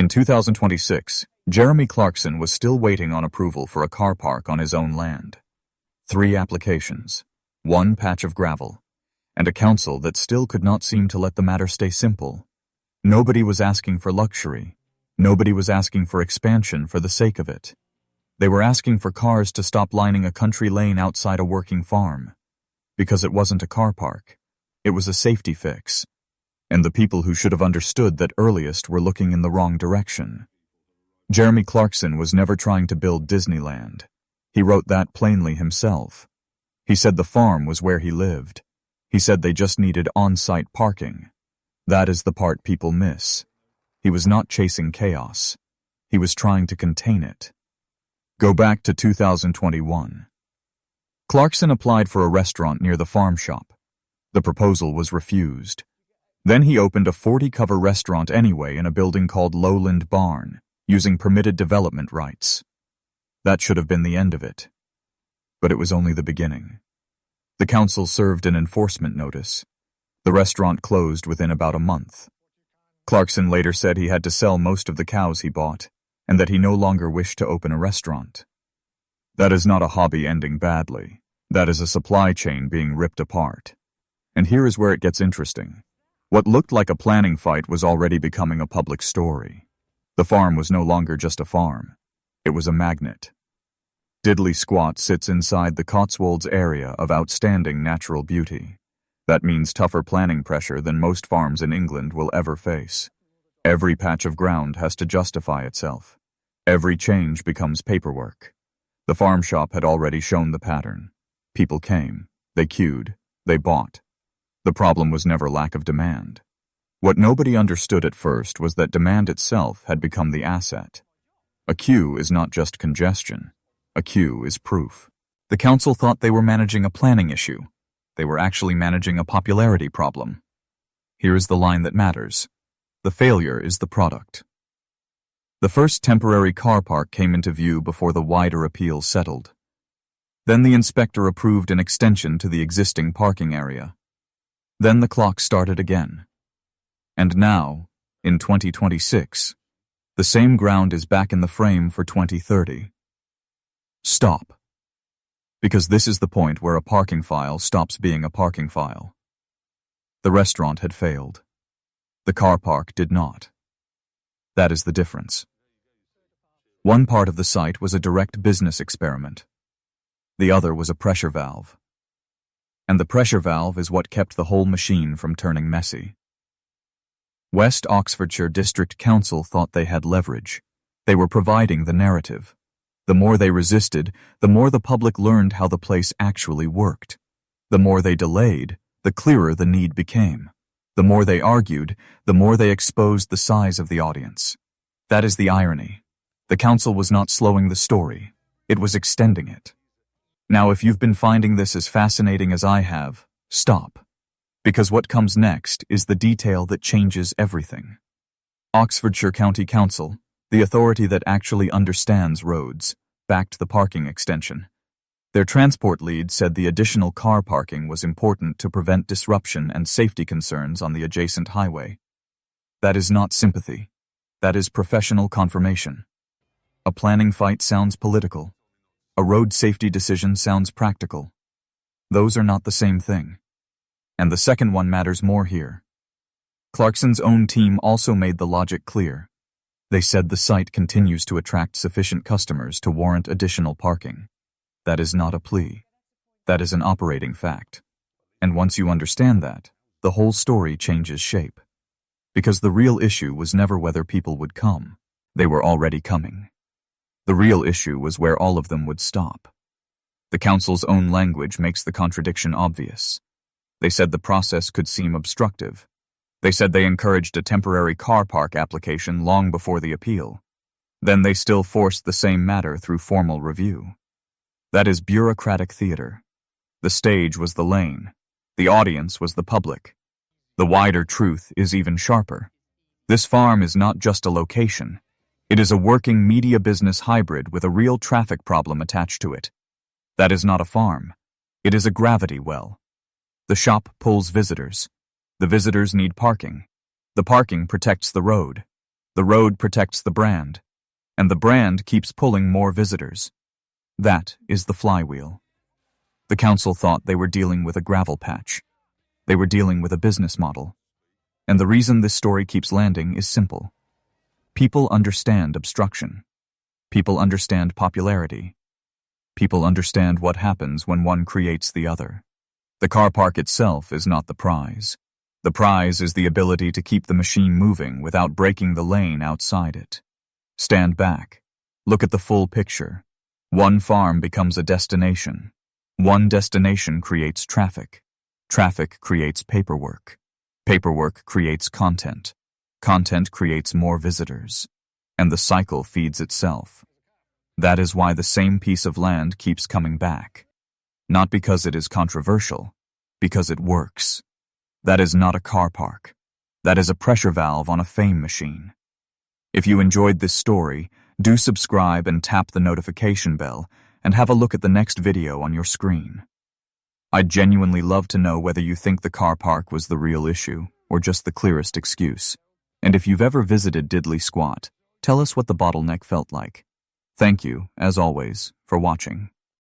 In 2026, Jeremy Clarkson was still waiting on approval for a car park on his own land. 3 applications, 1 patch of gravel, and a council that still could not seem to let the matter stay simple. Nobody was asking for luxury. Nobody was asking for expansion for the sake of it. They were asking for cars to stop lining a country lane outside a working farm. Because it wasn't a car park. It was a safety fix. And the people who should have understood that earliest were looking in the wrong direction. Jeremy Clarkson was never trying to build Disneyland. He wrote that plainly himself. He said the farm was where he lived. He said they just needed on-site parking. That is the part people miss. He was not chasing chaos. He was trying to contain it. Go back to 2021. Clarkson applied for a restaurant near the farm shop. The proposal was refused. Then he opened a 40-cover restaurant anyway in a building called Lowland Barn, using permitted development rights. That should have been the end of it. But it was only the beginning. The council served an enforcement notice. The restaurant closed within about a month. Clarkson later said he had to sell most of the cows he bought, and that he no longer wished to open a restaurant. That is not a hobby ending badly. That is a supply chain being ripped apart. And here is where it gets interesting. What looked like a planning fight was already becoming a public story. The farm was no longer just a farm. It was a magnet. Diddley Squat sits inside the Cotswolds area of outstanding natural beauty. That means tougher planning pressure than most farms in England will ever face. Every patch of ground has to justify itself. Every change becomes paperwork. The farm shop had already shown the pattern. People came, they queued, they bought. The problem was never lack of demand. What nobody understood at first was that demand itself had become the asset. A queue is not just congestion. A queue is proof. The council thought they were managing a planning issue. They were actually managing a popularity problem. Here is the line that matters. The failure is the product. The first temporary car park came into view before the wider appeal settled. Then the inspector approved an extension to the existing parking area. Then the clock started again. And now, in 2026, the same ground is back in the frame for 2030. Stop. Because this is the point where a parking file stops being a parking file. The restaurant had failed. The car park did not. That is the difference. One part of the site was a direct business experiment. The other was a pressure valve. And the pressure valve is what kept the whole machine from turning messy. West Oxfordshire District Council thought they had leverage. They were providing the narrative. The more they resisted, the more the public learned how the place actually worked. The more they delayed, the clearer the need became. The more they argued, the more they exposed the size of the audience. That is the irony. The council was not slowing the story. It was extending it. Now, if you've been finding this as fascinating as I have, stop. Because what comes next is the detail that changes everything. Oxfordshire County Council, the authority that actually understands roads, backed the parking extension. Their transport lead said the additional car parking was important to prevent disruption and safety concerns on the adjacent highway. That is not sympathy. That is professional confirmation. A planning fight sounds political. A road safety decision sounds practical. Those are not the same thing. And the second one matters more here. Clarkson's own team also made the logic clear. They said the site continues to attract sufficient customers to warrant additional parking. That is not a plea. That is an operating fact. And once you understand that, the whole story changes shape. Because the real issue was never whether people would come. They were already coming. The real issue was where all of them would stop. The council's own language makes the contradiction obvious. They said the process could seem obstructive. They said they encouraged a temporary car park application long before the appeal. Then they still forced the same matter through formal review. That is bureaucratic theater. The stage was the lane. The audience was the public. The wider truth is even sharper. This farm is not just a location. It is a working media business hybrid with a real traffic problem attached to it. That is not a farm. It is a gravity well. The shop pulls visitors. The visitors need parking. The parking protects the road. The road protects the brand, and the brand keeps pulling more visitors. That is the flywheel. The council thought they were dealing with a gravel patch. They were dealing with a business model. And the reason this story keeps landing is simple. People understand obstruction. People understand popularity. People understand what happens when one creates the other. The car park itself is not the prize. The prize is the ability to keep the machine moving without breaking the lane outside it. Stand back. Look at the full picture. One farm becomes a destination. One destination creates traffic. Traffic creates paperwork. Paperwork creates content. Content creates more visitors. And the cycle feeds itself. That is why the same piece of land keeps coming back. Not because it is controversial, because it works. That is not a car park. That is a pressure valve on a fame machine. If you enjoyed this story, do subscribe and tap the notification bell and have a look at the next video on your screen. I'd genuinely love to know whether you think the car park was the real issue or just the clearest excuse. And if you've ever visited Diddley Squat, tell us what the bottleneck felt like. Thank you, as always, for watching.